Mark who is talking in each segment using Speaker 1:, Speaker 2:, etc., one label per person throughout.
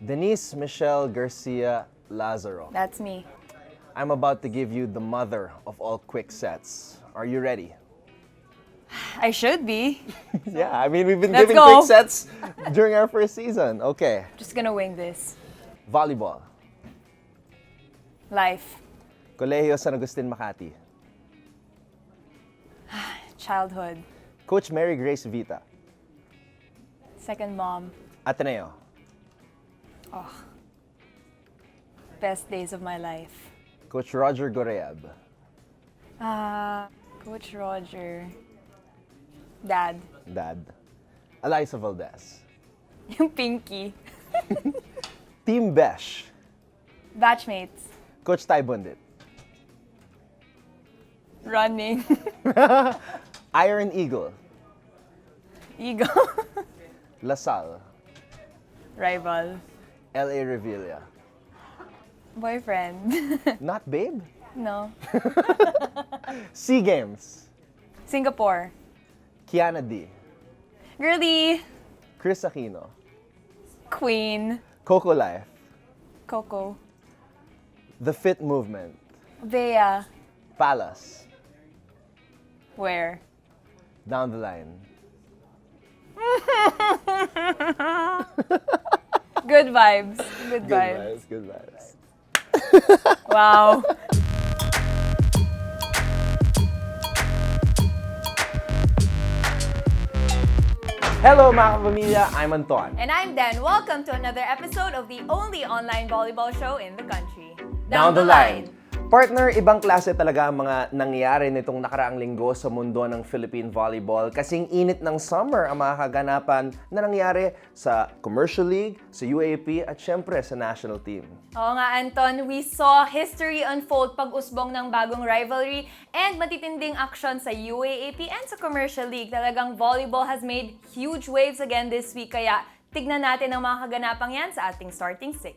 Speaker 1: Denise Michelle Garcia Lazaro.
Speaker 2: That's me.
Speaker 1: I'm about to give you the mother of all quick sets. Are you ready?
Speaker 2: I should be.
Speaker 1: Yeah, I mean, we've been
Speaker 2: Let's
Speaker 1: giving
Speaker 2: go.
Speaker 1: quick sets during our first season. Okay.
Speaker 2: Just gonna wing this.
Speaker 1: Volleyball.
Speaker 2: Life.
Speaker 1: Colegio San Agustin, Makati.
Speaker 2: Childhood.
Speaker 1: Coach Mary Grace Vita.
Speaker 2: Second mom.
Speaker 1: Ateneo.
Speaker 2: Oh. Best days of my life.
Speaker 1: Coach Roger Goreab.
Speaker 2: Coach Roger. Dad.
Speaker 1: Dad. Eliza Valdez.
Speaker 2: Yung Pinky.
Speaker 1: Team Besh.
Speaker 2: Batchmates.
Speaker 1: Coach Ty Bundit.
Speaker 2: Running.
Speaker 1: Iron Eagle.
Speaker 2: Ego.
Speaker 1: LaSalle.
Speaker 2: Rival.
Speaker 1: LA Revilla.
Speaker 2: Boyfriend.
Speaker 1: Not babe?
Speaker 2: No.
Speaker 1: SEA Games.
Speaker 2: Singapore.
Speaker 1: Kiana D.
Speaker 2: Girly.
Speaker 1: Chris Aquino.
Speaker 2: Queen.
Speaker 1: Coco Life.
Speaker 2: Coco.
Speaker 1: The Fit Movement.
Speaker 2: Bea.
Speaker 1: Palace.
Speaker 2: Where?
Speaker 1: Down the line.
Speaker 2: Good vibes. Good
Speaker 1: Good
Speaker 2: vibes.
Speaker 1: vibes, good vibes.
Speaker 2: Wow.
Speaker 1: Hello mga kapamilya, I'm Anton.
Speaker 2: And I'm Dan. Welcome to another episode of the only online volleyball show in the country.
Speaker 1: Down the line. Partner, ibang klase talaga ang mga nangyayari nitong nakaraang linggo sa mundo ng Philippine volleyball. Kasing init ng summer ang mga kaganapan na nangyari sa Commercial League, sa UAAP at syempre sa national team.
Speaker 2: Oo nga, Anton. We saw history unfold pag-usbong ng bagong rivalry and matitinding action sa UAAP and sa Commercial League. Talagang volleyball has made huge waves again this week. Kaya tignan natin ang mga kaganapang yan sa ating starting six.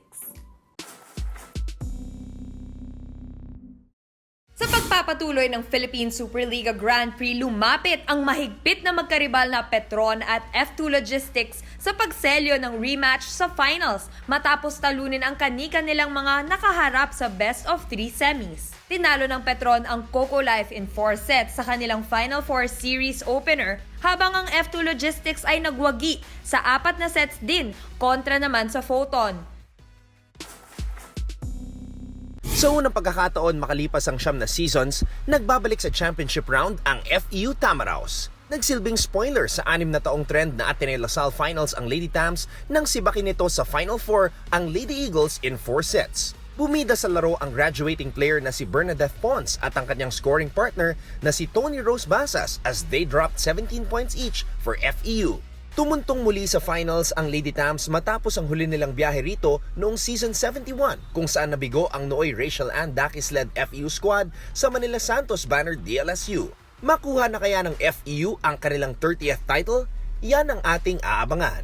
Speaker 2: Sa pagpapatuloy ng Philippine Superliga Grand Prix, lumapit ang mahigpit na magkaribal na Petron at F2 Logistics sa pagselyo ng rematch sa finals matapos talunin ang kani-kanilang mga nakaharap sa best of 3 semis. Tinalo ng Petron ang Coco Life in 4 sets sa kanilang Final Four Series opener, habang ang F2 Logistics ay nagwagi sa 4 na sets din kontra naman sa Photon.
Speaker 3: Sa unang pagkakataon makalipas ang 9 na seasons, nagbabalik sa championship round ang FEU Tamaraos. Nagsilbing spoiler sa 6 na taong trend na Ateneo LaSalle Finals ang Lady Tams nang sibakin nito sa Final Four ang Lady Eagles in 4 sets. Bumida sa laro ang graduating player na si Bernadette Pons at ang kanyang scoring partner na si Tony Rose Basas as they dropped 17 points each for FEU. Tumuntong muli sa finals ang Lady Tams matapos ang huli nilang biyahe rito noong season 71 kung saan nabigo ang nooy Rachel Ann Dakis-led FEU squad sa Manila Santos banner DLSU. Makuha na kaya ng FEU ang kanilang 30th title? Yan ang ating aabangan.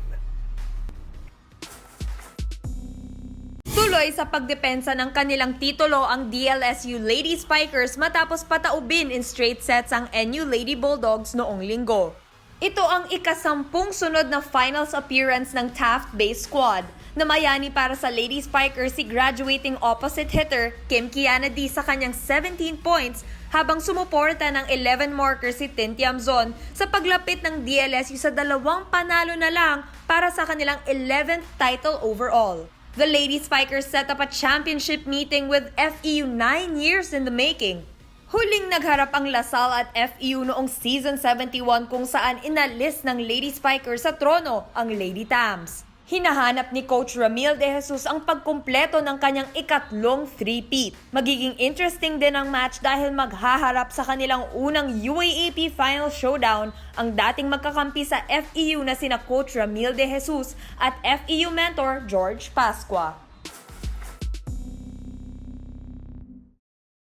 Speaker 2: Tuloy sa pagdepensa ng kanilang titulo ang DLSU Lady Spikers matapos pataubin in straight sets ang NU Lady Bulldogs noong linggo. Ito ang ikasampung sunod na finals appearance ng Taft-based squad. Namayani para sa Lady Spikers si graduating opposite hitter Kim Kiana D sa kanyang 17 points habang sumuporta ng 11 markers si Tintiam Zon sa paglapit ng DLSU sa 2 panalo na lang para sa kanilang 11th title overall. The Lady Spikers set up a championship meeting with FEU 9 years in the making. Huling nagharap ang LaSalle at FEU noong season 71 kung saan inalis ng Lady Spikers sa trono ang Lady Tams. Hinahanap ni Coach Ramil de Jesus ang pagkumpleto ng kanyang ikatlong three-peat. Magiging interesting din ang match dahil maghaharap sa kanilang unang UAAP Final Showdown ang dating magkakampi sa FEU na sina Coach Ramil de Jesus at FEU mentor George Pascua.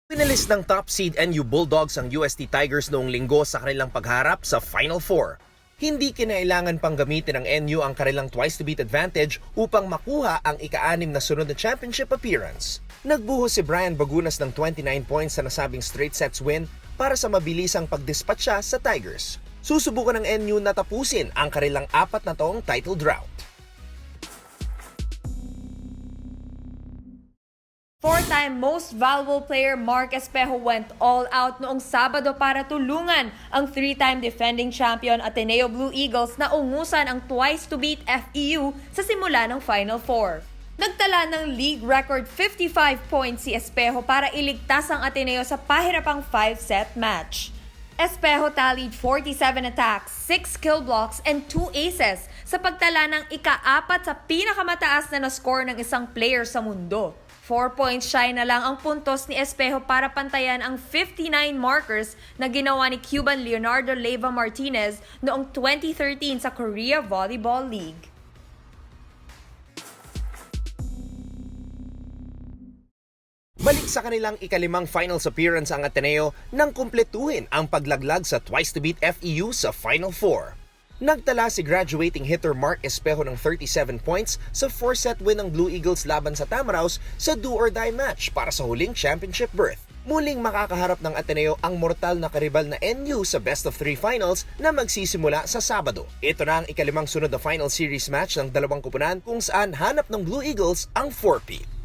Speaker 3: Pinalis ng top seed NU Bulldogs ang UST Tigers noong linggo sa kanilang pagharap sa Final Four. Hindi kinailangan pang gamitin ng NU ang kanilang twice-to-beat advantage upang makuha ang ika-6 na sunod na championship appearance. Nagbuhos si Brian Bagunas ng 29 points sa nasabing straight sets win para sa mabilisang pagdispatcha sa Tigers. Susubukan ng NU na tapusin ang kanilang 4 na taong title drought.
Speaker 2: Four-time most valuable player Mark Espejo went all out noong Sabado para tulungan ang three-time defending champion Ateneo Blue Eagles na ungusan ang twice-to-beat FEU sa simula ng Final Four. Nagtala ng league record 55 points si Espejo para iligtas ang Ateneo sa pahirapang 5-set match. Espejo tallied 47 attacks, 6 kill blocks, and 2 aces sa pagtala ng ika-4 sa pinakamataas na score ng isang player sa mundo. 4 points shy na lang ang puntos ni Espejo para pantayan ang 59 markers na ginawa ni Cuban Leonardo Leyva Martinez noong 2013 sa Korea Volleyball League.
Speaker 3: Balik sa kanilang ikalimang finals appearance ang Ateneo nang kumpletuhin ang paglaglag sa twice-to-beat FEU sa Final Four. Nagtala si graduating hitter Mark Espejo ng 37 points sa 4-set win ng Blue Eagles laban sa Tamaraws sa do-or-die match para sa huling championship berth. Muling makakaharap ng Ateneo ang mortal na karibal na NU sa best-of-3 finals na magsisimula sa Sabado. Ito na ang ikalimang sunod na final series match ng dalawang kupunan kung saan hanap ng Blue Eagles ang 4-peat.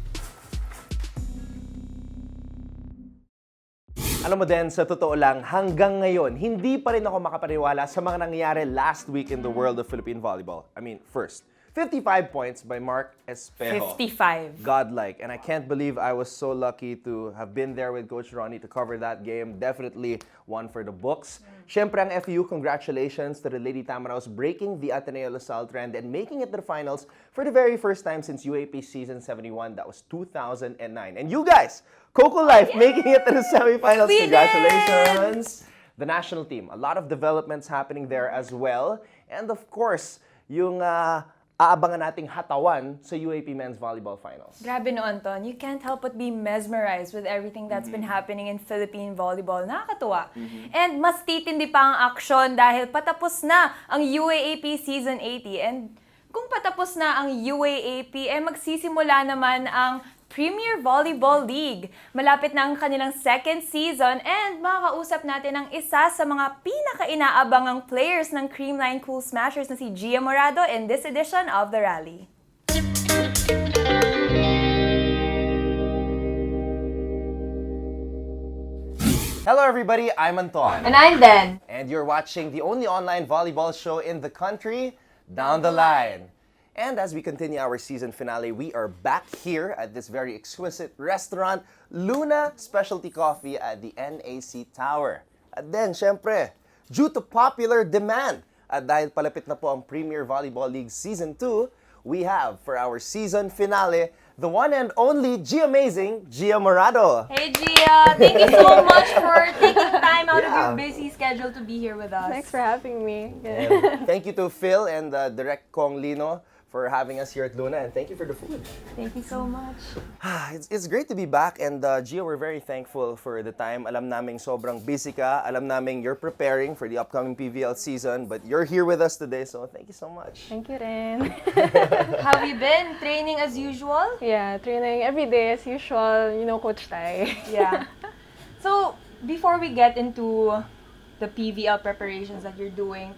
Speaker 1: Alam mo din, sa totoo lang, hanggang ngayon, hindi pa rin ako makapaniwala sa mga nangyayari last week in the world of Philippine volleyball. I mean, first, 55 points by Mark Espejo.
Speaker 2: 55.
Speaker 1: Godlike. And I can't believe I was so lucky to have been there with Coach Ronnie to cover that game. Definitely one for the books. Siyempre ang FU, congratulations to the Lady Tamaraws breaking the Ateneo LaSalle trend and making it to the finals for the very first time since UAP season 71. That was 2009. And you guys, Coco Life, making it to the semifinals.
Speaker 2: We
Speaker 1: Congratulations! The national team, a lot of developments happening there as well. And of course, yung aabangan nating hatawan sa UAP Men's Volleyball Finals.
Speaker 4: Grabe no, Anton. You can't help but be mesmerized with everything that's been happening in Philippine volleyball. Nakakatuwa. And mas titindi pa ang aksyon dahil patapos na ang UAAP Season 80. And kung patapos na ang UAAP, magsisimula naman ang Premier Volleyball League. Malapit na ang kanilang second season and makakausap natin ang isa sa mga pinaka-inaabangang players ng Creamline Cool Smashers na si Gia Morado in this edition of The Rally.
Speaker 1: Hello everybody, I'm Anton.
Speaker 4: And I'm Den.
Speaker 1: And you're watching the only online volleyball show in the country, Down the Line. And as we continue our season finale, we are back here at this very exquisite restaurant, Luna Specialty Coffee at the NAC Tower. At then, syempre, due to popular demand, at dahil palapit na po ang Premier Volleyball League Season 2, we have for our season finale, the one and only G-Amazing Gia Morado.
Speaker 4: Hey Gia! Thank you so much for taking time out of your busy schedule to be here with us.
Speaker 5: Thanks for having me.
Speaker 1: And thank you to Phil and Direct Kong Lino for having us here at Luna, and thank you for the food.
Speaker 4: Thank you so much.
Speaker 1: It's great to be back, and Gia, we're very thankful for the time. Alam naming sobrang busy ka. Alam naming you're preparing for the upcoming PVL season, but you're here with us today, so thank you so much.
Speaker 5: Thank you, Ren.
Speaker 4: Have you been training as usual?
Speaker 5: Yeah, training every day as usual. You know, Coach Tai.
Speaker 4: Yeah. So, before we get into the PVL preparations that you're doing,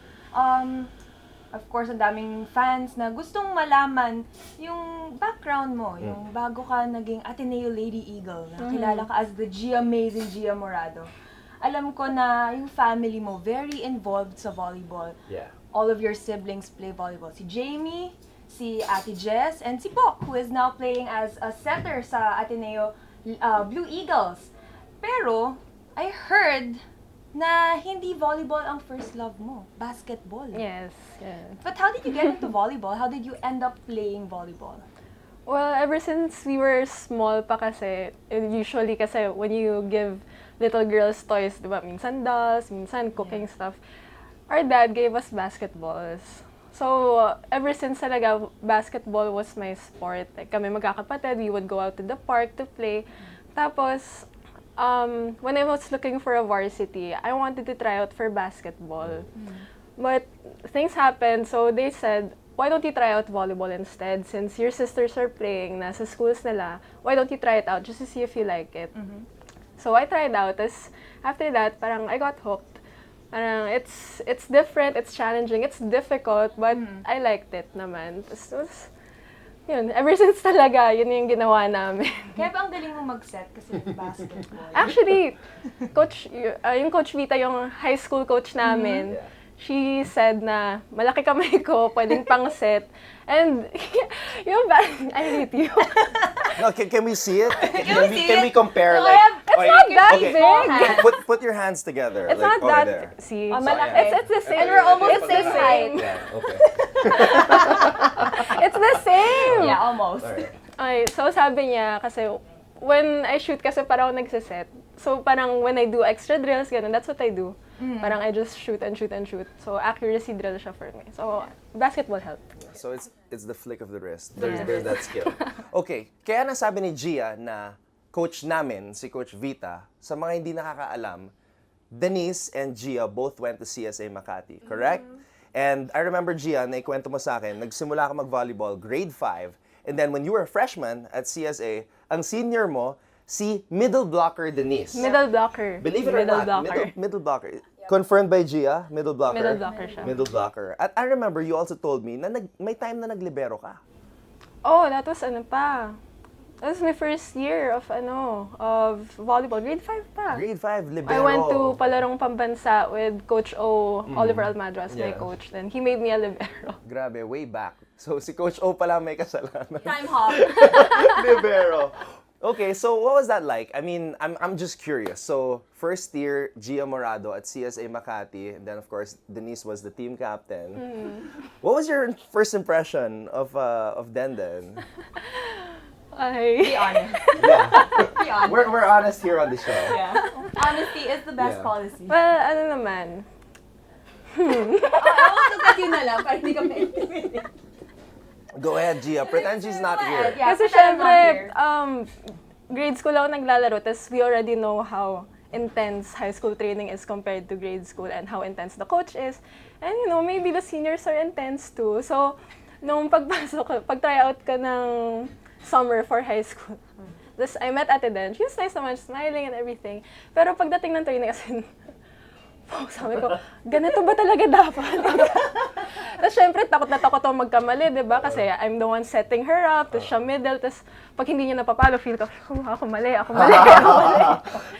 Speaker 4: of course, ang daming fans na gustong malaman yung background mo, yung bago ka naging Ateneo Lady Eagle, na kilala ka as the G-Amazing Gia Morado. Alam ko na yung family mo very involved sa volleyball.
Speaker 1: Yeah.
Speaker 4: All of your siblings play volleyball. Si Jamie, si Ate Jess, and si Bok, who is now playing as a setter sa Ateneo Blue Eagles. Pero, I heard na hindi volleyball ang first love mo, basketball.
Speaker 5: Yes, yes.
Speaker 4: But how did you get into volleyball? How did you end up playing volleyball?
Speaker 5: Well, ever since we were small pa kasi, usually kasi when you give little girls toys, di ba, minsan dolls, minsan cooking stuff, our dad gave us basketballs. So, ever since talaga, basketball was my sport. Like, kami magkakapatid, we would go out to the park to play. Tapos, when I was looking for a varsity, I wanted to try out for basketball. But things happened, so they said, why don't you try out volleyball instead? Since your sisters are playing, nasa schools nila, why don't you try it out just to see if you like it? So I tried out. After that, parang I got hooked. Parang it's different, it's challenging, it's difficult, but I liked it naman. yun, ever since talaga, yun yung ginawa namin.
Speaker 4: Kaya ba ang galing mo mag-set kasi basketball?
Speaker 5: Actually, yung Coach Vita, yung high school coach namin, she said na malaki kamay ko, pwedeng pang set. And yung I hate you.
Speaker 1: No, can we see it?
Speaker 4: Can
Speaker 1: we compare?
Speaker 4: No,
Speaker 1: Like,
Speaker 5: It's not that
Speaker 1: okay.
Speaker 5: big.
Speaker 1: Put your hands together.
Speaker 5: It's
Speaker 1: like,
Speaker 5: not that,
Speaker 1: there.
Speaker 5: see,
Speaker 4: malaki.
Speaker 5: it's the same.
Speaker 4: And we're almost
Speaker 5: it's
Speaker 4: the same height.
Speaker 1: Yeah, okay.
Speaker 5: It's the same.
Speaker 4: Yeah, almost.
Speaker 5: Ay, so sabi niya, kasi when I shoot, kasi parang ako nagsiset. So parang when I do extra drills, ganun, that's what I do. Parang I just shoot and shoot and shoot. So accuracy drill siya for me. So basketball helped.
Speaker 1: So it's the flick of the wrist. There's that skill. Okay, kaya nasabi ni Gia na coach namin, si Coach Vita, sa mga hindi nakakaalam, Denise and Gia both went to CSA Makati, correct? And I remember, Gia, naikwento mo sa akin, nagsimula ka mag-volleyball grade 5, and then when you were a freshman at CSA, ang senior mo, si middle blocker Denise.
Speaker 5: Middle blocker.
Speaker 1: Believe it or
Speaker 5: middle
Speaker 1: not,
Speaker 5: blocker.
Speaker 1: middle blocker. Confirmed by Gia, middle blocker.
Speaker 5: Middle blocker siya.
Speaker 1: Middle blocker. At I remember you also told me na may time na naglibero ka.
Speaker 5: Oh, that was ano pa. That was my first year of volleyball. Grade 5 pa.
Speaker 1: Grade 5, libero.
Speaker 5: I went to palarong pambansa with Coach O, Oliver Almadro as my
Speaker 1: Yeah.
Speaker 5: coach. Then he made me a libero.
Speaker 1: Grabe, way back. So si Coach O pala may kasalanan.
Speaker 4: Time hop.
Speaker 1: Libero. Okay, so what was that like? I mean, I'm just curious. So first year, Gia Morado at CSA Makati, and then of course Denise was the team captain. What was your first impression of Denden?
Speaker 4: Be honest. Be honest.
Speaker 1: We're honest here on the show.
Speaker 4: Yeah. Honesty is the best
Speaker 1: Yeah.
Speaker 4: policy.
Speaker 5: Well, ano naman.
Speaker 4: I want to cut you na lang para hindi ka ma-intimidate.
Speaker 1: Go ahead, Gia. Pretend she's not here.
Speaker 4: Yeah,
Speaker 5: Kasi
Speaker 4: pretend I'm not
Speaker 5: syempre,
Speaker 4: here.
Speaker 5: grade school ako naglalaro, tas we already know how intense high school training is compared to grade school and how intense the coach is. And maybe the seniors are intense too. So, nung pag-tryout ka ng summer for high school, tas I met Ateneo. She was nice naman, smiling and everything. Pero pagdating ng training kasi, sabi ko, ganito ba talaga dapat? Tapos syempre, takot na takot ako magkamali, di ba? Kasi I'm the one setting her up, tapos siya middle, tapos pag hindi niya napapalo, feel ko, ako mali.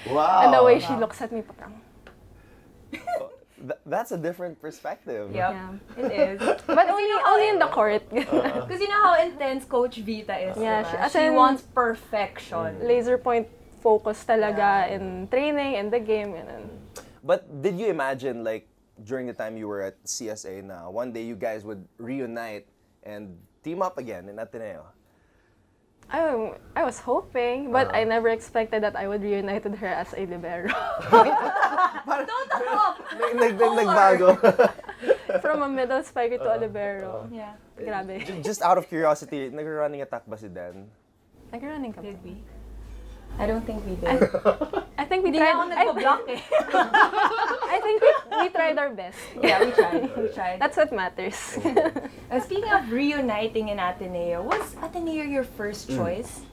Speaker 1: Wow.
Speaker 5: And the way she looks at me, parang,
Speaker 1: That's a different perspective.
Speaker 4: Yep, it is.
Speaker 5: but only in the court.
Speaker 4: Because you know how intense Coach Vita is,
Speaker 5: Yeah,
Speaker 4: diba?
Speaker 5: as
Speaker 4: She
Speaker 5: in-
Speaker 4: wants perfection.
Speaker 5: Laser point focus talaga in training, in the game, and
Speaker 1: But did you imagine, like, during the time you were at CSA na one day you guys would reunite and team up again in Ateneo?
Speaker 5: I was hoping, but I never expected that I would reunite with her as a libero.
Speaker 4: Don't stop!
Speaker 1: Nagbago.
Speaker 5: From a middle spiker to a libero.
Speaker 4: Yeah.
Speaker 5: Grabe.
Speaker 1: Just out of curiosity, nag-running attack ba si Den?
Speaker 5: Nag-running ka ba?
Speaker 4: Did we? I don't think we did.
Speaker 5: I think we
Speaker 4: Hindi
Speaker 5: tried.
Speaker 4: nga ako nagpa-block eh.
Speaker 5: I think we tried our best.
Speaker 4: Yeah, we tried. We tried.
Speaker 5: That's what matters.
Speaker 4: Speaking of reuniting in Ateneo, was Ateneo your first choice?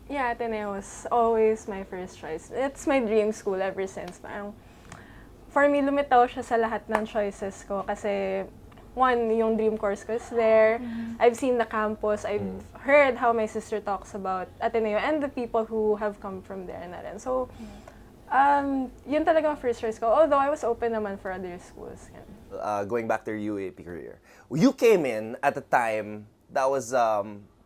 Speaker 5: Yeah, Ateneo was always my first choice. It's my dream school ever since. Parang, for me, lumitaw siya sa lahat ng choices ko kasi one, yung dream course ko is there. I've seen the campus. I've heard how my sister talks about Ateneo and the people who have come from there na rin. So, yun talaga ang first choice ko. Although I was open naman for other schools.
Speaker 1: Going back to your UAP career. You came in at a time that was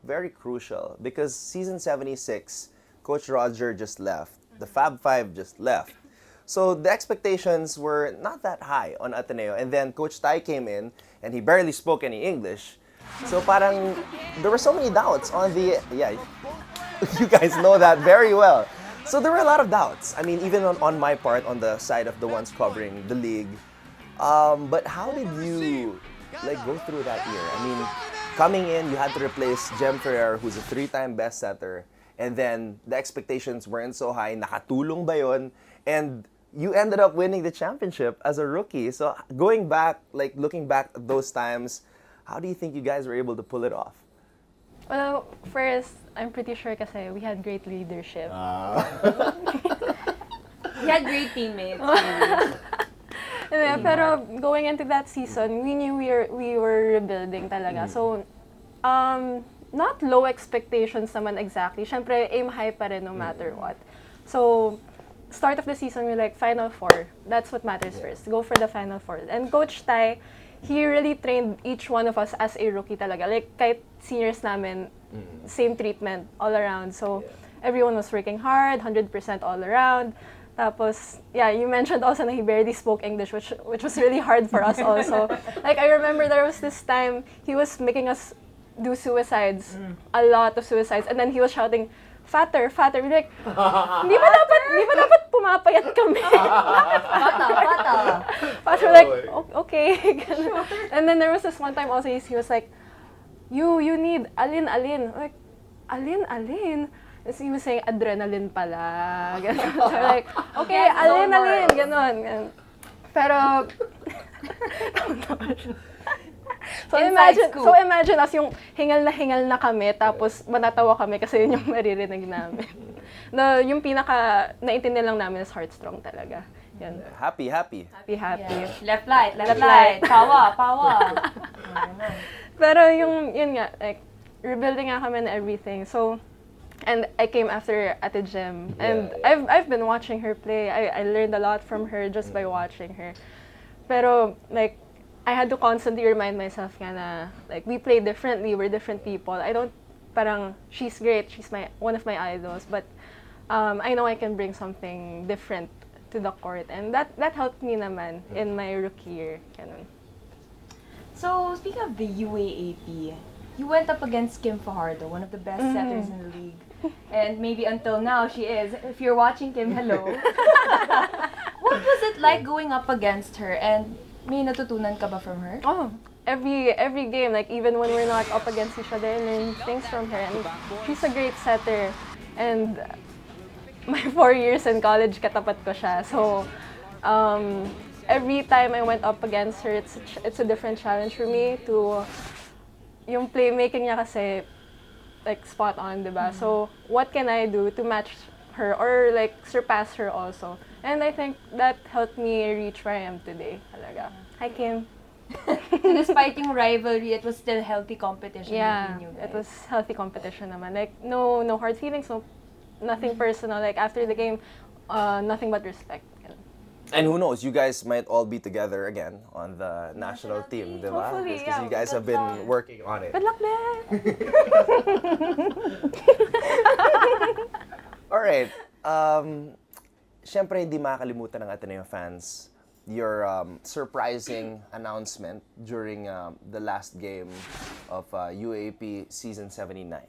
Speaker 1: very crucial because season 76, Coach Roger just left. The Fab Five just left. So the expectations were not that high on Ateneo. And then Coach Tai came in and he barely spoke any English. So parang, there were so many doubts on the, you guys know that very well. So there were a lot of doubts. I mean, even on my part, on the side of the ones covering the league. But how did you go through that year? I mean, coming in, you had to replace Jem Ferrer, who's a 3-time best setter. And then the expectations weren't so high. Nakatulong ba yun? And you ended up winning the championship as a rookie. So going back, looking back at those times, how do you think you guys were able to pull it off?
Speaker 5: Well, first, I'm pretty sure kasi we had great leadership.
Speaker 4: We had great teammates.
Speaker 5: Pero going into that season, we knew we were rebuilding talaga. So, not low expectations naman exactly. Syempre, aim high pa rin no matter what. So, start of the season, we're like, Final Four. That's what matters first. Go for the Final Four. And Coach Tai, he really trained each one of us as a rookie talaga. Like, kahit seniors namin, same treatment all around. So, everyone was working hard, 100% all around. Tapos, yeah, you mentioned also na he barely spoke English, which was really hard for us also. Like, I remember there was this time, he was making us do suicides, a lot of suicides, and then he was shouting, fatter, fatter. We're like, di ba dapat pumapayat kami?
Speaker 2: Bata.
Speaker 5: Fatter, like, okay. And then there was this one time also, he was like, you need alin. Like, alin? So he was saying, adrenaline pala. Ganon. So we're like, okay, alin. Ganon. Pero, So imagine us yung hingal na kami, tapos manatawa kami kasi yun yung maririnig namin. Yung pinaka naintindi lang namin is Heartstrong talaga. Yan.
Speaker 1: Happy.
Speaker 2: Yeah. Left light. Pawa.
Speaker 5: Pero yun nga, like, rebuilding nga kami and everything. So, and I came after Ate Jem. And I've been watching her play. I learned a lot from her just by watching her. Pero, like, I had to constantly remind myself nga na, like, we play differently, we're different people. She's great, she's one of my idols, but I know I can bring something different to the court. And that helped me naman in my rookie year. Ganun.
Speaker 4: So, speaking of the UAAP, you went up against Kim Fajardo, one of the best setters in the league. And maybe until now, she is. If you're watching Kim, hello. What was it like going up against her? And may natutunan ka ba from her?
Speaker 5: Oh, every game, like even when we're not up against each other, I learn things from her. And she's a great setter. And my 4 years in college, katapat ko siya. So, every time I went up against her, it's a different challenge for me to, yung playmaking niya kasi, like, spot on, diba? So, what can I do to match her or, like, surpass her also? And I think that helped me reach where I am today, talaga. Hi, Kim.
Speaker 4: So despite yung rivalry, it was still healthy competition between you guys.
Speaker 5: It was healthy competition naman. Like, no hard feelings, nothing personal. Like, after the game, nothing but respect.
Speaker 1: And who knows, you guys might all be together again on the national team, di ba?
Speaker 5: Hopefully,
Speaker 1: Because you guys have been working on it.
Speaker 5: Good luck, then!
Speaker 1: Alright. Siyempre, hindi makakalimutan ng Ateneo fans your surprising announcement during the last game of UAP Season 79.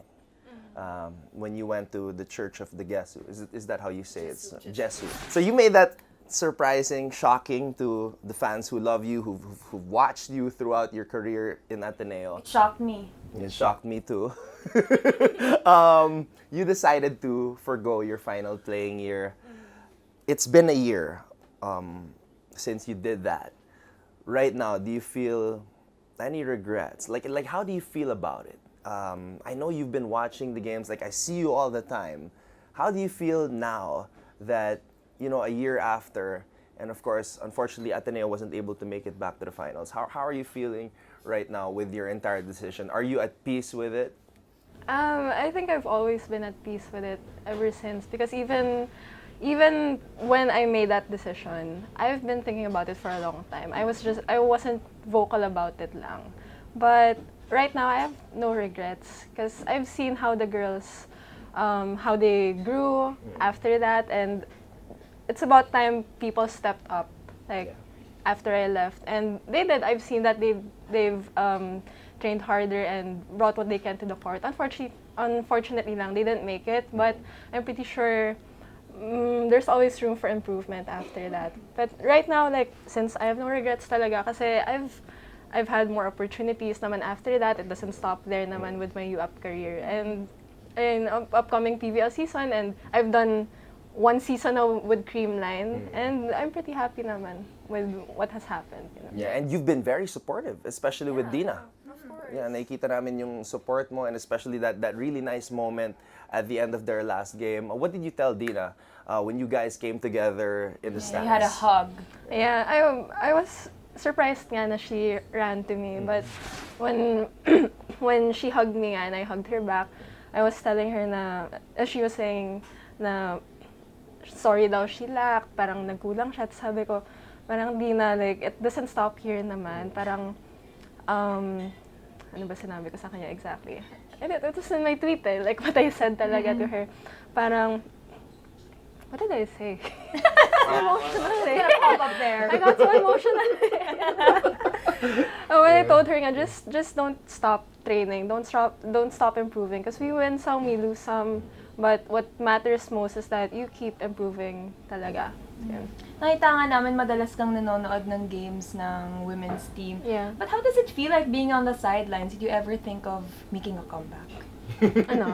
Speaker 1: When you went to the Church of the Jesu. Is that how you say it? Jesu. So you made that surprising, shocking to the fans who love you, who've watched you throughout your career in Ateneo.
Speaker 4: It shocked me.
Speaker 1: It shocked me too. You decided to forgo your final playing year. It's been a year since you did that. Right now, do you feel any regrets? Like how do you feel about it? I know you've been watching the games. Like, I see you all the time. How do you feel now that, you know, a year after, and of course, unfortunately, Ateneo wasn't able to make it back to the finals. How are you feeling right now with your entire decision? Are you at peace with it?
Speaker 5: I think I've always been at peace with it ever since, because even when I made that decision, I've been thinking about it for a long time. I wasn't vocal about it lang. But right now, I have no regrets, because I've seen how the girls, how they grew after that, and it's about time people stepped up, like, after I left. And they did. I've seen that they've trained harder and brought what they can to the court. Unfortunately lang, they didn't make it, but I'm pretty sure there's always room for improvement after that. But right now, like, since I have no regrets talaga, kasi I've had more opportunities naman after that. It doesn't stop there naman with my UAP career. And in upcoming PVL season, and I've done 1 season now with Creamline, and I'm pretty happy naman with what has happened. You know?
Speaker 1: Yeah, and you've been very supportive, especially with Dina.
Speaker 5: Of course.
Speaker 1: Yeah, nakikita namin yung support mo, and especially that really nice moment at the end of their last game. What did you tell Dina when you guys came together in the stands?
Speaker 4: You had a hug.
Speaker 5: Yeah, I was surprised nga na she ran to me. But when when she hugged me nga and I hugged her back, I was telling her na, as she was saying na sorry daw she lacked, parang nagkulang siya. Tapos sabi ko, parang di na, like, it doesn't stop here naman. Parang, ano ba sinabi ko sa kanya exactly? And it was in my tweet like what I said talaga to her. Parang, what did I say? Emotional eh.
Speaker 4: Pop up there.
Speaker 5: I got so emotional. When I told her nga, just don't stop training, don't stop improving, because we win some, we lose some, but what matters most is that you keep improving talaga. Yun.
Speaker 4: Nakita nga namin madalas kang nanonood ng games ng women's team.
Speaker 5: Yeah.
Speaker 4: But how does it feel like being on the sidelines? Did you ever think of making a comeback?
Speaker 5: Ano.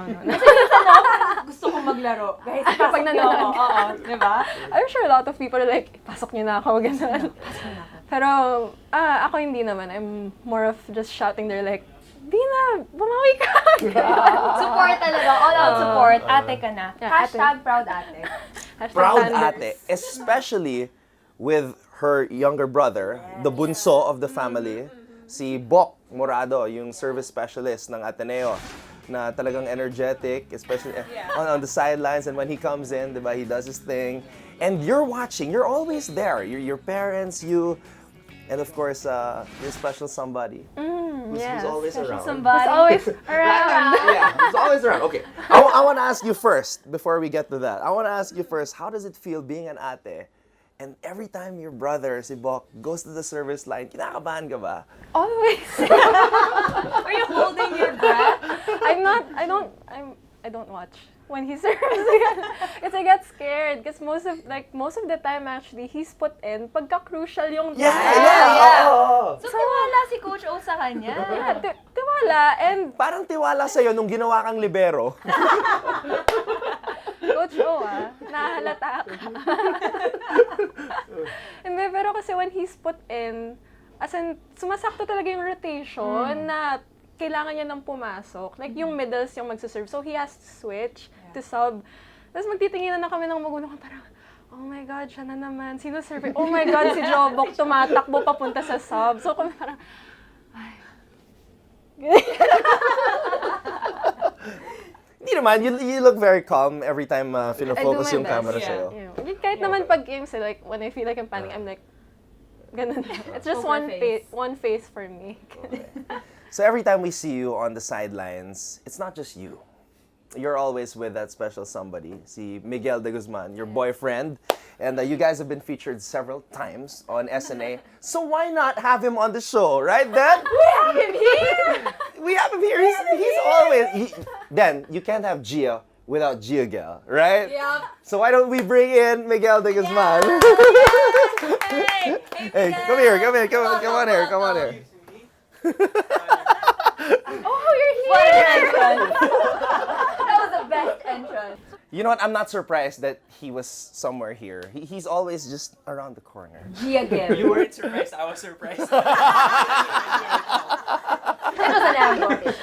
Speaker 4: Gusto kong maglaro. Guys,
Speaker 5: Pag nanonood ka.
Speaker 4: Oo, di ba?
Speaker 5: I'm sure a lot of people are like, pasok niyo na ako, gano'n. Pero ako hindi naman. I'm more of just shouting there like, Dina, bumawi ka!
Speaker 4: Support talaga. All out support. Ate ka na.
Speaker 5: Yeah,
Speaker 4: Hashtag proud ate.
Speaker 1: Proud
Speaker 5: Fanders.
Speaker 1: ate, especially with her younger brother, the bunso of the family, si Bok Morado, yung service specialist ng Ateneo, na talagang energetic, especially on the sidelines, and when he comes in, diba, he does his thing. And you're watching, you're always there. Your parents, you, and of course, your special somebody.
Speaker 5: Yes,
Speaker 1: Who's always
Speaker 5: special
Speaker 1: around.
Speaker 4: somebody.
Speaker 5: Who's always around.
Speaker 1: Yeah, he's always around. Okay. I want to ask you first, before we get to that, I want to ask you first, how does it feel being an ate? And every time your brother, si Bok, goes to the service line, kinakabahan ka ba?
Speaker 5: Always.
Speaker 4: Are you holding your breath?
Speaker 5: I don't watch when he serves. Because I get scared. Because most of the time actually, he's put in pagka-crucial yung
Speaker 1: Yeah. Oh.
Speaker 4: So, tiwala si Coach O sa kanya.
Speaker 5: Yeah, tiwala. And
Speaker 1: Parang tiwala sa'yo nung ginawa kang libero.
Speaker 5: Coach O, nahalata ka. Hindi, pero kasi when he's put in, as in, sumasakto talaga yung rotation na kailangan niya nang pumasok. Like, yung middles yung magsaserve. So, he has to switch to sub. Tapos magtitinginan na kami ng magulang ko, parang, oh my God, siya na naman. Sino serve? Oh my God, si Jobok tumatakbo papunta sa sub. So, kami parang, ay.
Speaker 1: Hindi naman, you look very calm every time fino-focus
Speaker 5: I do my
Speaker 1: yung
Speaker 5: best.
Speaker 1: camera sa'yo.
Speaker 5: Yeah. Kahit naman pag games, like, when I feel like I'm panicking, I'm like, ganun. It's just
Speaker 4: Poker face.
Speaker 5: one face for me.
Speaker 1: So every time we see you on the sidelines, it's not just you. You're always with that special somebody, si Miguel de Guzman, your boyfriend. And you guys have been featured several times on SNA. So why not have him on the show, right, Dan?
Speaker 4: We have him here!
Speaker 1: We have him here. He's always... Then, you can't have Gia without JiaGuel, right?
Speaker 4: Yep.
Speaker 1: So why don't we bring in Miguel de Guzman? Hey, come here, come on here.
Speaker 4: Oh, you're here! What an entrance! That was the best entrance.
Speaker 1: You know what? I'm not surprised that he was somewhere here. He's always just around the corner.
Speaker 4: JiaGuel.
Speaker 6: You weren't surprised, I was surprised.
Speaker 4: That was an ambush.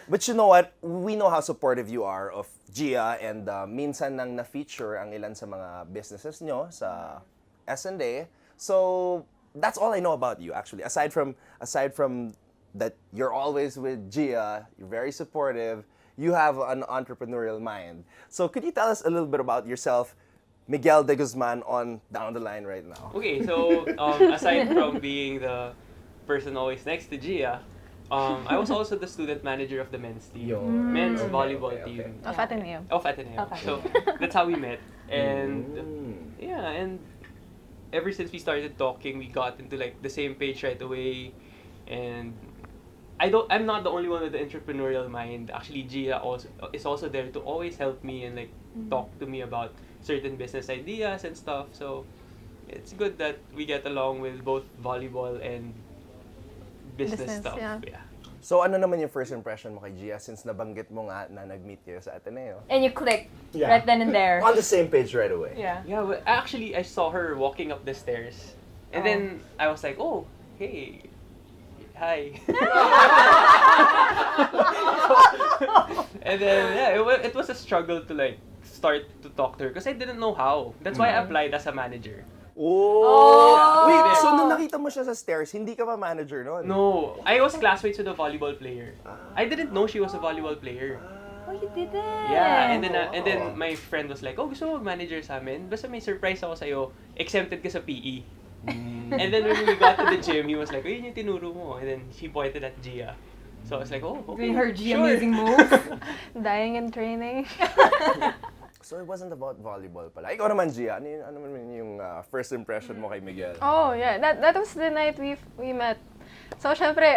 Speaker 1: But you know what? We know how supportive you are of Gia, and minsan nang na-feature ang ilan sa mga businesses nyo sa S&A. So that's all I know about you, actually. Aside from that, you're always with Gia. You're very supportive. You have an entrepreneurial mind. So could you tell us a little bit about yourself, Miguel de Guzman, on Down the Line right now?
Speaker 6: Okay, so aside from being the person always next to Gia, I was also the student manager of the men's team, men's volleyball team
Speaker 5: Of Ateneo.
Speaker 6: of Ateneo.
Speaker 4: Okay.
Speaker 6: So that's how we met, and and ever since we started talking, we got into like the same page right away, and I'm not the only one with the entrepreneurial mind. Actually, Gia is also there to always help me and like talk to me about certain business ideas and stuff. So it's good that we get along with both volleyball and business stuff.
Speaker 5: Yeah.
Speaker 1: So ano naman yung first impression mo kay Gia since nabanggit mo nga na nag-meet kayo sa Ateneo?
Speaker 4: And you clicked
Speaker 1: Yeah.
Speaker 4: right then and there.
Speaker 1: On the same page right away.
Speaker 4: Yeah.
Speaker 6: Yeah, well, actually, I saw her walking up the stairs, and then I was like, "Oh, hey, hi." And then it was a struggle to like start to talk to her because I didn't know how. That's why I applied as a manager.
Speaker 1: Oh! Wait, so nung nakita mo siya sa stairs, hindi ka ba manager noon?
Speaker 6: No, I was classmates with a volleyball player. I didn't know she was a volleyball player.
Speaker 4: Oh, you didn't?
Speaker 6: Yeah, and then my friend was like, oh, gusto mo mag-manager sa amin? Basta may surprise ako sa'yo, exempted ka sa PE. And then when we got to the gym, he was like, oh, yun yung tinuro mo. And then she pointed at Gia. So I was like, oh, okay,
Speaker 4: We heard Gia
Speaker 6: sure.
Speaker 4: amazing moves.
Speaker 5: Dying in training.
Speaker 1: So it wasn't about volleyball pala. Ikaw naman, Gia, ano naman yung first impression mo kay Miguel?
Speaker 5: Oh, yeah. That was the night we met. So, syempre,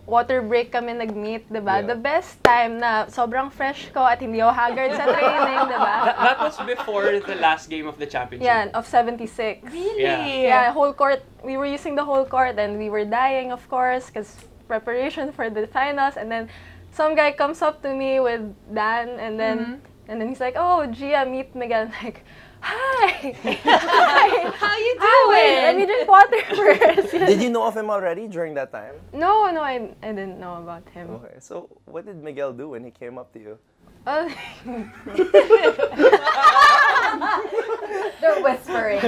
Speaker 5: water break kami nag-meet, diba?
Speaker 1: Yeah.
Speaker 5: The best time na sobrang fresh ko at hindi ako haggard sa training, diba?
Speaker 6: That was before the last game of the championship.
Speaker 5: Yeah, of 76.
Speaker 4: Really?
Speaker 5: Yeah, whole court. We were using the whole court and we were dying, of course, because preparation for the finals. And then some guy comes up to me with Dan, and then he's like, "Oh, Gia, meet Miguel." I'm like, "Hi, hi,
Speaker 4: How you
Speaker 5: wait, let me
Speaker 4: doing?
Speaker 5: drink water first."
Speaker 1: Did you know of him already during that time?
Speaker 5: No, I didn't know about him.
Speaker 1: Okay, so what did Miguel do when he came up to you?
Speaker 5: Uh,
Speaker 4: They're whispering.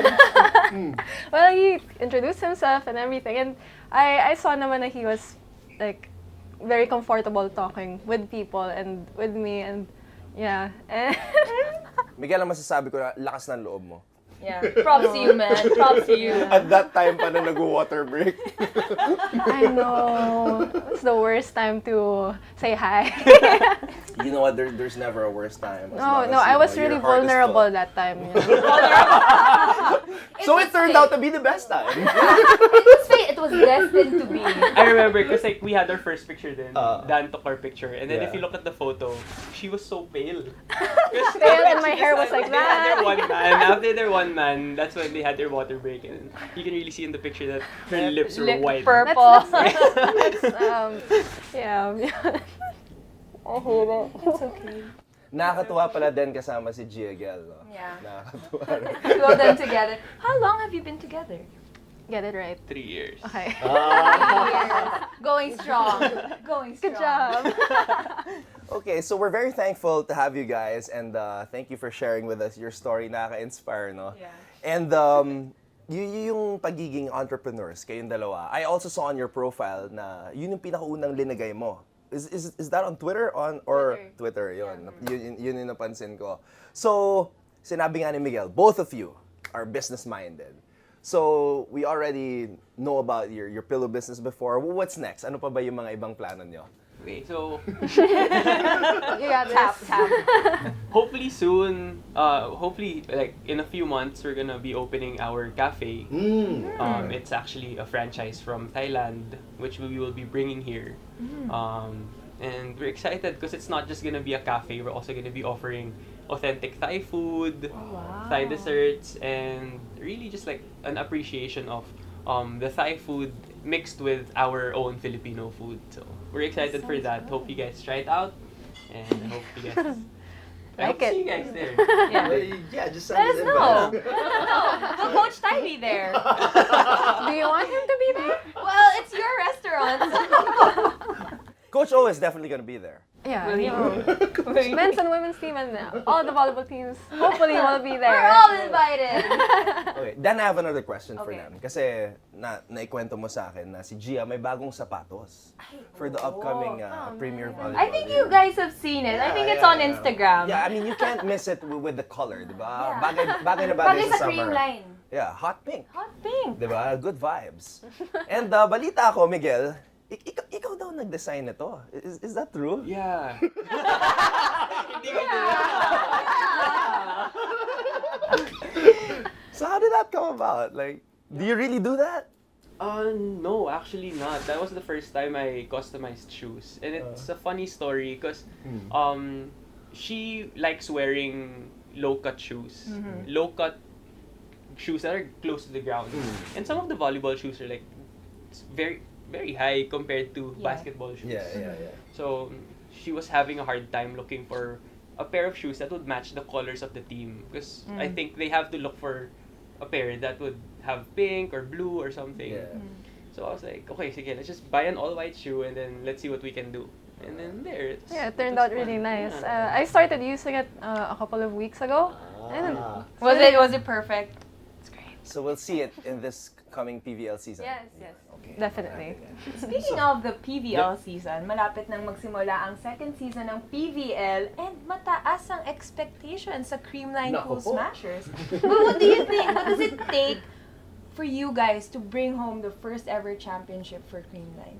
Speaker 5: well, he introduced himself and everything, and I saw naman na he was like very comfortable talking with people and with me, and yeah. And
Speaker 1: Miguel, ang masasabi ko na lakas ng loob mo.
Speaker 4: Yeah. Props to you, man. Props to you.
Speaker 1: At that time pa na nag-water break.
Speaker 5: I know it's the worst time to say hi.
Speaker 1: You know what? There's never a worse time. as long
Speaker 5: No,
Speaker 1: as,
Speaker 5: I
Speaker 1: you
Speaker 5: was
Speaker 1: know,
Speaker 5: really
Speaker 1: your heart is
Speaker 5: vulnerable
Speaker 1: full.
Speaker 5: that time.
Speaker 1: So it turned out to be the best time.
Speaker 4: It was destined to be.
Speaker 6: I remember because like we had our first picture then. Dan took our picture, and then
Speaker 1: Yeah.
Speaker 6: if you look at the photo, she was so pale.
Speaker 5: Pale, and my hair was like
Speaker 6: They had their
Speaker 5: that.
Speaker 6: one man. After their one man, that's when they had their water break, and you can really see in the picture that her lips were
Speaker 4: Lip
Speaker 6: white.
Speaker 4: purple.
Speaker 5: Yeah. I hate it.
Speaker 4: It's okay.
Speaker 1: Nakakatuwa pala din kasama si JiaGuel. No?
Speaker 4: Yeah.
Speaker 1: Nakakatuwa rin.
Speaker 4: Two of them together. How long have you been together?
Speaker 5: Get it right.
Speaker 6: 3 years.
Speaker 5: Okay.
Speaker 4: Going strong. Going strong.
Speaker 5: Good job.
Speaker 1: Okay, so we're very thankful to have you guys, and thank you for sharing with us your story. Nakaka-inspire, no?
Speaker 4: Yeah.
Speaker 1: And yung pagiging entrepreneurs, kayong dalawa, I also saw on your profile na yun yung pinakaunang linagay mo. Is that on Twitter or Twitter? Yun. Yun yung napansin ko. So, sinabi nga ni Miguel, both of you are business-minded. So, we already know about your pillow business before. What's next? Ano pa ba yung mga ibang plano nyo?
Speaker 6: Okay, so
Speaker 5: You got this.
Speaker 4: Tap.
Speaker 6: hopefully soon, hopefully like in a few months, we're gonna be opening our cafe. It's actually a franchise from Thailand, which we will be bringing here. And we're excited because it's not just gonna be a cafe. We're also gonna be offering authentic Thai food, Thai desserts, and really just like an appreciation of the Thai food mixed with our own Filipino food. So we're excited for that. Hope you guys try it out, and I hope you guys. I hope to see you guys there.
Speaker 1: Yeah, just
Speaker 4: Let us know. Will Coach Ty be there?
Speaker 5: Do you want him to be there?
Speaker 4: Well, it's your restaurant.
Speaker 1: Coach O is definitely gonna be there.
Speaker 5: Yeah.
Speaker 6: Will he?
Speaker 5: Men's and women's team and all the volleyball teams hopefully will be there.
Speaker 4: We're all invited.
Speaker 1: Okay, then I have another question for
Speaker 4: Okay.
Speaker 1: them. Kasi naikwento mo sa akin na si Gia may bagong sapatos for the upcoming Premier Volleyball.
Speaker 4: I think you guys have seen it. I think it's on Instagram.
Speaker 1: Yeah, I mean, you can't miss it with the color, di ba?
Speaker 4: Yeah.
Speaker 1: Bagay na
Speaker 4: Bagay
Speaker 1: bagay
Speaker 4: sa
Speaker 1: sa
Speaker 4: cream
Speaker 1: summer.
Speaker 4: line.
Speaker 1: Yeah, hot pink.
Speaker 4: Hot pink.
Speaker 1: Di ba? Good vibes. And balita ko, Miguel, ikaw daw nag-design nito. Is that true?
Speaker 6: Yeah. Hindi ko
Speaker 1: So how did that come about? Like, do you really do that?
Speaker 6: No, actually not. That was the first time I customized shoes. And it's a funny story because she likes wearing low-cut shoes. Low-cut shoes that are close to the ground. And some of the volleyball shoes are like very, very high compared to basketball shoes.
Speaker 1: Yeah.
Speaker 6: So she was having a hard time looking for a pair of shoes that would match the colors of the team. Because I think they have to look for a pair that would have pink or blue or something.
Speaker 1: Yeah.
Speaker 6: So I was like, okay, sige, let's just buy an all-white shoe and then let's see what we can do. And then there,
Speaker 5: It turned out really nice. I started using it a couple of weeks ago. And
Speaker 4: Was it perfect?
Speaker 1: So we'll see it in this coming PVL season.
Speaker 4: Yes.
Speaker 1: Okay.
Speaker 5: Definitely.
Speaker 4: Speaking of the PVL season, malapit nang magsimula ang second season ng PVL and mataas ang expectations sa Creamline
Speaker 1: Naku
Speaker 4: Cool
Speaker 1: po.
Speaker 4: Smashers. But what do you think? What does it take for you guys to bring home the first ever championship for Creamline?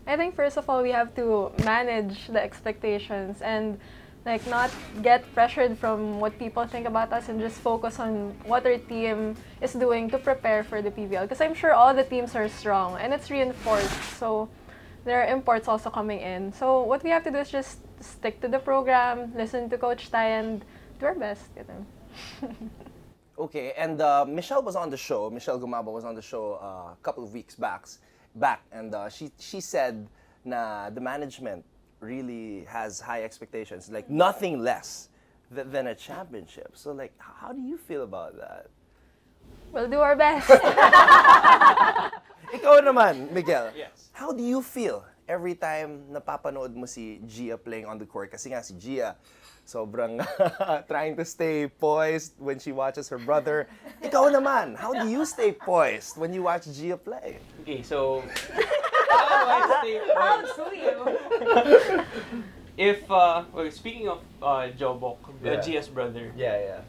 Speaker 5: I think first of all, we have to manage the expectations and like not get pressured from what people think about us and just focus on what our team is doing to prepare for the PVL. Because I'm sure all the teams are strong and it's reinforced. So there are imports also coming in. So what we have to do is just stick to the program, listen to Coach Tai, and do our best.
Speaker 1: Okay, and Michelle was on the show. Michelle Gumabo was on the show a couple of weeks back, and she said na the management really has high expectations, like nothing less than a championship. So like, how do you feel about that?
Speaker 5: We'll do our best.
Speaker 1: Ikaw naman, Miguel.
Speaker 6: Yes.
Speaker 1: How do you feel every time napapanood mo si Gia playing on the court? Kasi nga si Gia, sobrang trying to stay poised when she watches her brother. Ikaw naman, how do you stay poised when you watch Gia play?
Speaker 6: Okay, so how do I stay poised?
Speaker 4: How do you?
Speaker 6: If speaking of Jobok,
Speaker 1: Yeah.
Speaker 6: Gia's brother,
Speaker 1: Yeah.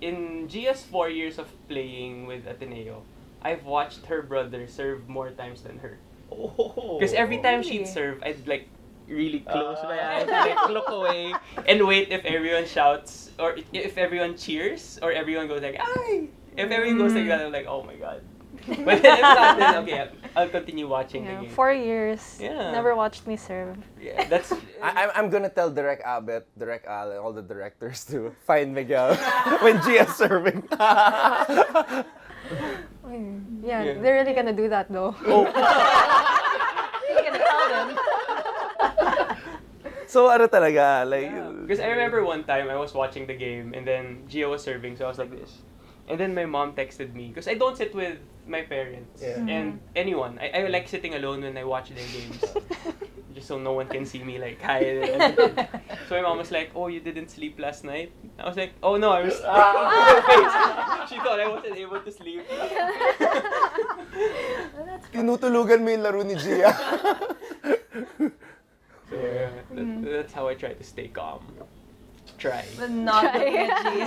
Speaker 6: in Gia's 4 years of playing with Ateneo, I've watched her brother serve more times than her.
Speaker 1: Oh.
Speaker 6: Because every time
Speaker 4: Really?
Speaker 6: she'd serve, I'd like really close my eyes, like look away, and wait if everyone shouts or if everyone cheers or everyone goes like "ay." If everyone goes like that, I'm like, oh my god. But then if not, then okay, I'll continue watching the game.
Speaker 5: 4 years.
Speaker 6: Yeah.
Speaker 5: Never watched me serve.
Speaker 6: Yeah, that's
Speaker 1: I'm gonna tell Direk Abet, Direk Al, and all the directors to find Miguel when Gia's serving.
Speaker 5: Yeah, they're really gonna do that though.
Speaker 6: oh.
Speaker 4: You're gonna tell them.
Speaker 1: So ano talaga, like...
Speaker 6: Because I remember one time I was watching the game and then Gia was serving, so I was like this. And then my mom texted me because I don't sit with my parents and anyone. I like sitting alone when I watch their games. Just so no one can see me like hi. So my mom was like, "Oh, you didn't sleep last night?" I was like, "Oh no, I was." She thought I wasn't able to sleep.
Speaker 1: Tinutulugan mo yung laro ni Gia.
Speaker 6: So yeah, that's how I try to stay calm. Try.
Speaker 4: But not looking at Gia.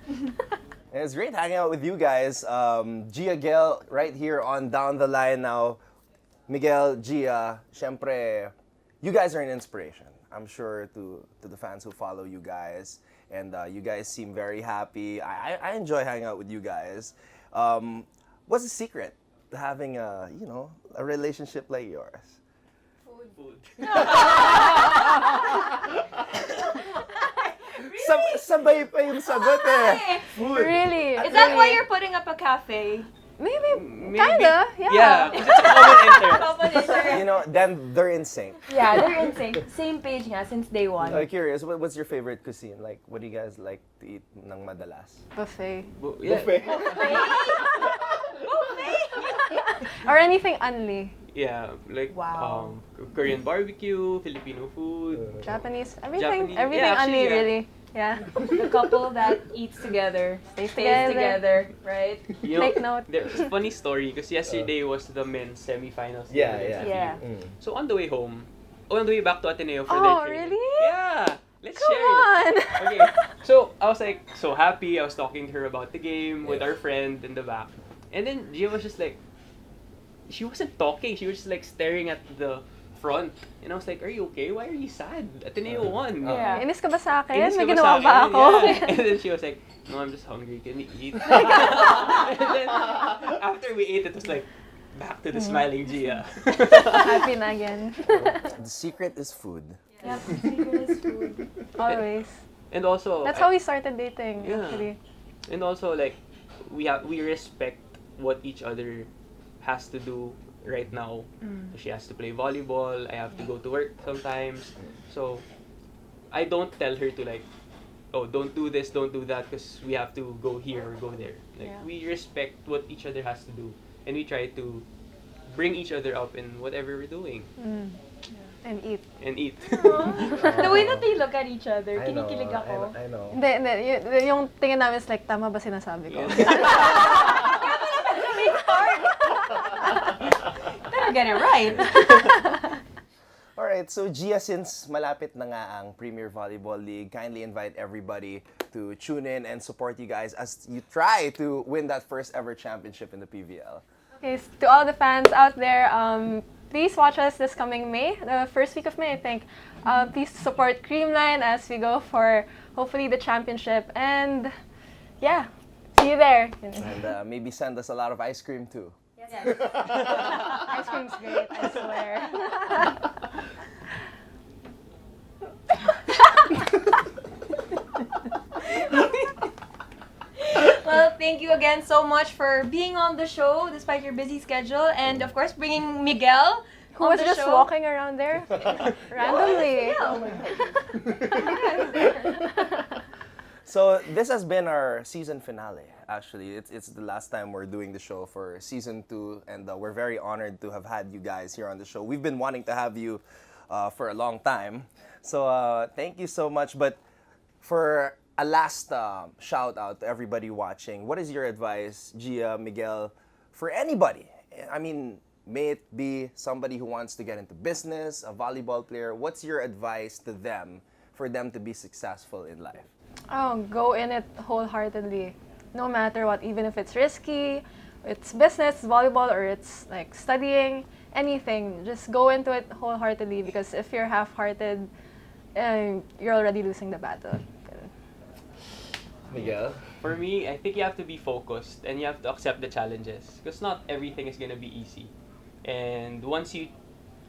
Speaker 1: And it's great hanging out with you guys. JiaGuel right here on Down the Line now. Miguel, Gia, syempre, you guys are an inspiration. I'm sure to the fans who follow you guys. And you guys seem very happy. I enjoy hanging out with you guys. What's the secret to having a relationship like yours?
Speaker 6: Food.
Speaker 1: Sabay pa yung sagot eh.
Speaker 5: Really?
Speaker 4: Is that why you're putting up a cafe?
Speaker 5: Maybe.
Speaker 6: Maybe.
Speaker 5: Kinda, yeah.
Speaker 6: Yeah, 'cause it's a common interest.
Speaker 1: You know, then they're in sync.
Speaker 4: Yeah, they're in sync. Same page nga since day one.
Speaker 1: I'm curious, what's your favorite cuisine? Like, what do you guys like to eat ng madalas?
Speaker 5: Buffet.
Speaker 6: Yeah.
Speaker 5: Or anything unli.
Speaker 6: Yeah, like
Speaker 4: Wow.
Speaker 6: Korean barbecue, Filipino food.
Speaker 5: Japanese. Everything.
Speaker 6: Japanese.
Speaker 5: Everything
Speaker 6: Yeah, actually,
Speaker 5: unli,
Speaker 6: yeah.
Speaker 5: really. Yeah.
Speaker 4: The couple that eats together, stays together, right?
Speaker 6: You know,
Speaker 5: Take note.
Speaker 6: There's a funny story because yesterday was the men's semifinals.
Speaker 1: Yeah,
Speaker 6: against
Speaker 1: yeah.
Speaker 6: FEU.
Speaker 4: Yeah.
Speaker 6: So on the way home, on the way back to Ateneo for
Speaker 5: Oh,
Speaker 6: their training.
Speaker 5: really?
Speaker 6: Yeah. Let's
Speaker 5: Come
Speaker 6: share
Speaker 5: on.
Speaker 6: it. Okay. So I was like so happy. I was talking to her about the game with our friend in the back, and then Gia was just like, she wasn't talking. She was just like staring at the front, and I was like, "Are you okay? Why are you sad? Ateneo won."
Speaker 4: Yeah.
Speaker 5: Inis ka ba sa akin?
Speaker 6: Inis
Speaker 5: May
Speaker 6: ka ba
Speaker 5: ginawa
Speaker 6: sa
Speaker 5: ba
Speaker 6: akin?
Speaker 5: ako?
Speaker 6: Yeah. And then she was like, "No, I'm just hungry. Can we eat?" And then after we ate, it was like back to the smiling Gia.
Speaker 5: Happy na again.
Speaker 1: The secret is food.
Speaker 4: Yep, secret is food.
Speaker 5: Always.
Speaker 6: And also,
Speaker 5: That's how we started dating,
Speaker 6: Yeah.
Speaker 5: actually.
Speaker 6: And also, like, we respect what each other has to do right now. She has to play volleyball. I have to go to work sometimes. So I don't tell her to like, oh, don't do this, don't do that, because we have to go here or go there. Like
Speaker 5: Yeah.
Speaker 6: we respect what each other has to do, and we try to bring each other up in whatever we're doing.
Speaker 5: And eat.
Speaker 6: and eat.
Speaker 4: The way that they look at each other,
Speaker 1: I know,
Speaker 4: kinikilig ako.
Speaker 1: I know.
Speaker 5: Hindi. Yung tingin namin is like, tama ba sinasabi ko?
Speaker 4: Better get it right.
Speaker 1: Alright, so Gia, since malapit na nga ang Premier Volleyball League, kindly invite everybody to tune in and support you guys as you try to win that first ever championship in the PVL.
Speaker 5: Okay, so to all the fans out there, please watch us this coming May, the first week of May, I think. Please support Creamline as we go for hopefully the championship. And yeah, see you there.
Speaker 1: And maybe send us a lot of ice cream too.
Speaker 5: Ice cream's great, I swear.
Speaker 4: Well, thank you again so much for being on the show despite your busy schedule, and of course bringing Miguel
Speaker 5: Who
Speaker 4: on
Speaker 5: was
Speaker 4: the
Speaker 5: just
Speaker 4: show.
Speaker 5: walking around there randomly.
Speaker 1: So this has been our season finale. Actually, it's the last time we're doing the show for season 2, and we're very honored to have had you guys here on the show. We've been wanting to have you for a long time, so thank you so much. But for a last shout out to everybody watching, what is your advice, Gia, Miguel, for anybody? I mean, may it be somebody who wants to get into business, a volleyball player. What's your advice to them for them to be successful in life?
Speaker 5: Oh, go in it wholeheartedly. No matter what, even if it's risky, it's business, volleyball, or it's like studying, anything. Just go into it wholeheartedly, because if you're half-hearted, you're already losing the battle.
Speaker 1: Miguel?
Speaker 6: For me, I think you have to be focused and you have to accept the challenges, because not everything is gonna be easy. And once you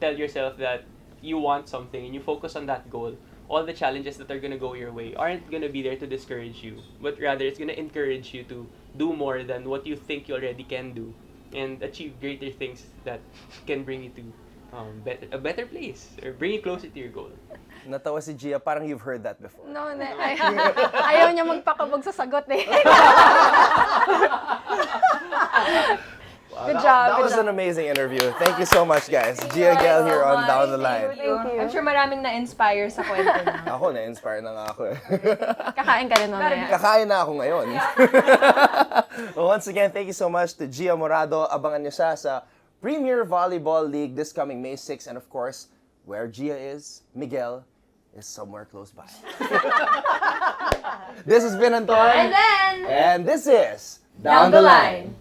Speaker 6: tell yourself that you want something and you focus on that goal, all the challenges that are gonna go your way aren't gonna be there to discourage you, but rather it's gonna encourage you to do more than what you think you already can do and achieve greater things that can bring you to a better place or bring you closer to your goal.
Speaker 1: Natawa si Gia, parang you've heard that before.
Speaker 5: No, ayaw niya magpakabog sa sagot eh. Good job.
Speaker 1: That was an amazing interview. Thank you so much, guys. JiaGuel here on Down the Line.
Speaker 5: Thank you.
Speaker 4: I'm sure maraming na-inspire sa kwento na.
Speaker 1: Ako, na-inspire na nga ako eh.
Speaker 5: Kakain ka rin mamaya.
Speaker 1: Kakain na ako ngayon. Well, once again, thank you so much to Gia Morado. Abangan niyo siya sa Premier Volleyball League this coming May 6. And of course, where Gia is, Miguel is somewhere close by. This has been Anton.
Speaker 4: And then,
Speaker 1: And this is
Speaker 4: Down the Line.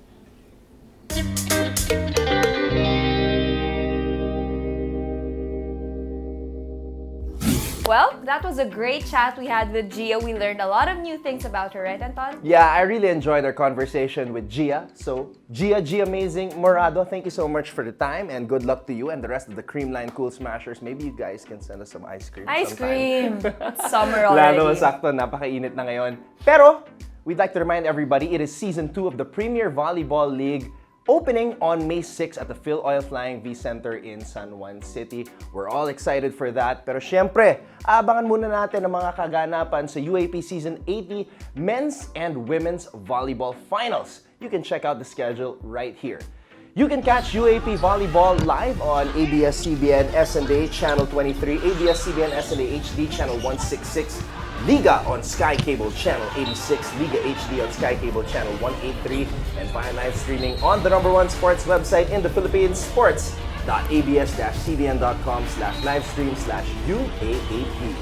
Speaker 4: Well, that was a great chat we had with Gia. We learned a lot of new things about her, right, Anton?
Speaker 1: Yeah, I really enjoyed our conversation with Gia. So, Gia Amazing Morado, thank you so much for the time, and good luck to you and the rest of the Creamline Cool Smashers. Maybe you guys can send us some ice cream
Speaker 4: Ice
Speaker 1: sometime.
Speaker 4: cream! It's summer already.
Speaker 1: Lalo sakto, napakainit na ngayon. Pero, we'd like to remind everybody, it is Season 2 of the Premier Volleyball League, opening on May 6 at the Phil Oil Flying V Center in San Juan City. We're all excited for that. Pero syempre, abangan muna natin ang mga kaganapan sa UAP Season 80 Men's and Women's Volleyball Finals. You can check out the schedule right here. You can catch UAP Volleyball live on ABS-CBN SNA Channel 23, ABS-CBN SNA HD Channel 166, Liga on Sky Cable Channel 86, Liga HD on Sky Cable Channel 183, and via live streaming on the #1 sports website in the Philippines, sports.abs-cbn.com/livestream/UAAP.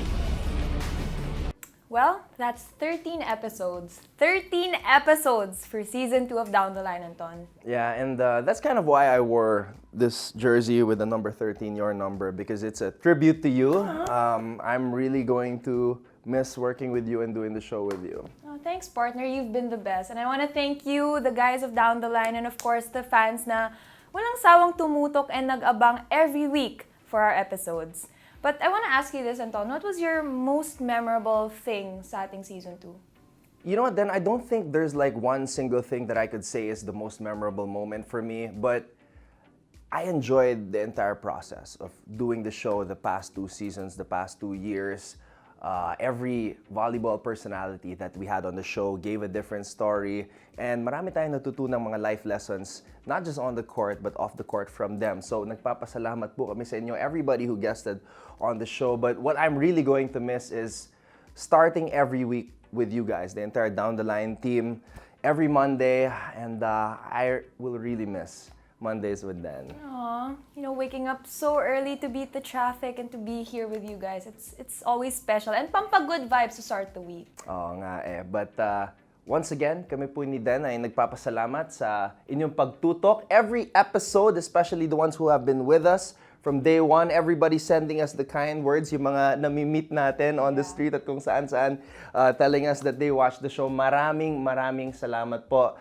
Speaker 4: Well, that's 13 episodes. 13 episodes for Season 2 of Down the Line, Anton.
Speaker 1: Yeah, and that's kind of why I wore this jersey with the number 13, your number, because it's a tribute to you. I'm really going to miss working with you and doing the show with you.
Speaker 4: Oh, thanks, partner. You've been the best. And I want to thank you, the guys of Down the Line, and of course, the fans na walang sawang tumutok and nag-abang every week for our episodes. But I want to ask you this, Anton. What was your most memorable thing sa ating Season 2?
Speaker 1: You know what, then I don't think there's like one single thing that I could say is the most memorable moment for me, but I enjoyed the entire process of doing the show the past 2 seasons, the past 2 years. Every volleyball personality that we had on the show gave a different story. And marami tayong natutunang mga life lessons, not just on the court, but off the court from them. So nagpapasalamat po kami sa inyo, everybody who guested on the show. But what I'm really going to miss is starting every week with you guys, the entire Down the Line team, every Monday. And I will really miss Mondays with Dan.
Speaker 4: Aw, waking up so early to beat the traffic and to be here with you guys. It's always special and pampagood vibes to start the week.
Speaker 1: Oo nga eh. But once again, kami po ni Dan ay nagpapasalamat sa inyong pagtutok. Every episode, especially the ones who have been with us from day one, everybody sending us the kind words, yung mga nami-meet natin on the street at kung saan-saan, telling us that they watched the show. Maraming salamat po.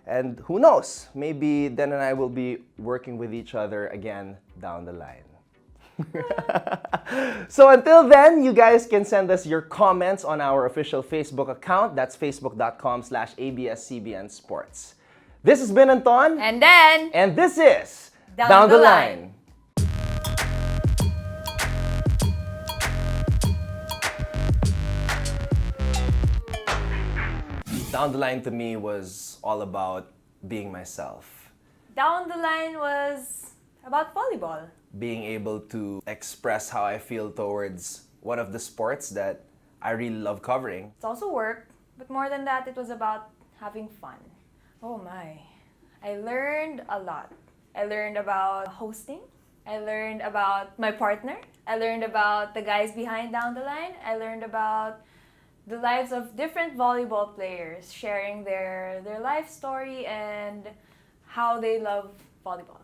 Speaker 1: And who knows, maybe Dan and I will be working with each other again down the line. So until then, you guys can send us your comments on our official Facebook account. That's facebook.com/ABS-CBN Sports. This has been Anton.
Speaker 4: And then,
Speaker 1: And this is
Speaker 4: Down the Line.
Speaker 1: Down the Line to me was all about being myself.
Speaker 4: Down the Line was about volleyball.
Speaker 1: Being able to express how I feel towards one of the sports that I really love covering.
Speaker 4: It's also work, but more than that, it was about having fun. Oh my. I learned a lot. I learned about hosting. I learned about my partner. I learned about the guys behind Down the Line. I learned about the lives of different volleyball players, sharing their life story and how they love volleyball.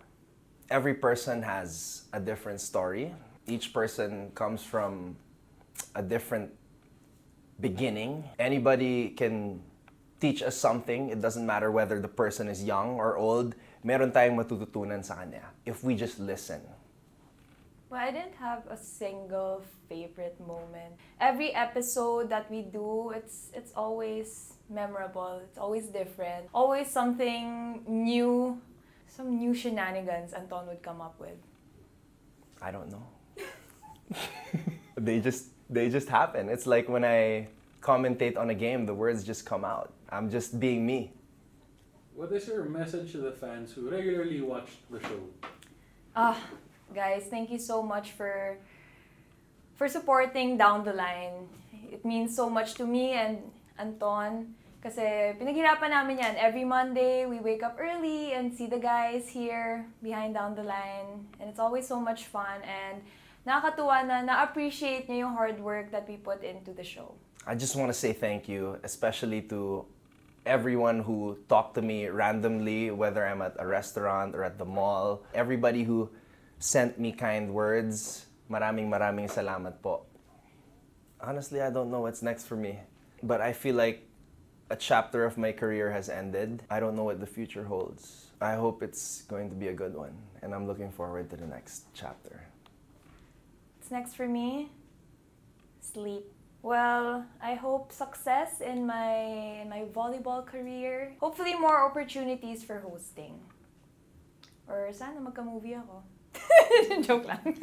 Speaker 1: Every person has a different story. Each person comes from a different beginning. Anybody can teach us something. It doesn't matter whether the person is young or old. Meron tayong matututunan sa kanya if we just listen.
Speaker 4: Well, I didn't have a single favorite moment. Every episode that we do, it's always memorable. It's always different. Always something new. Some new shenanigans Anton would come up with.
Speaker 1: I don't know. They just happen. It's like when I commentate on a game, the words just come out. I'm just being me.
Speaker 7: What is your message to the fans who regularly watch the show?
Speaker 4: Guys, thank you so much for supporting Down the Line. It means so much to me and Anton. Kasi pinaghirapan namin yan. Every Monday, we wake up early and see the guys here behind Down the Line. And it's always so much fun. And nakakatuwa na na-appreciate niyo yung hard work that we put into the show.
Speaker 1: I just want to say thank you, especially to everyone who talked to me randomly, whether I'm at a restaurant or at the mall. Everybody who sent me kind words. Maraming salamat po. Honestly, I don't know what's next for me. But I feel like a chapter of my career has ended. I don't know what the future holds. I hope it's going to be a good one. And I'm looking forward to the next chapter.
Speaker 4: What's next for me? Sleep. Well, I hope success in my volleyball career. Hopefully more opportunities for hosting. Or sana magka-movie ako. Joke lang.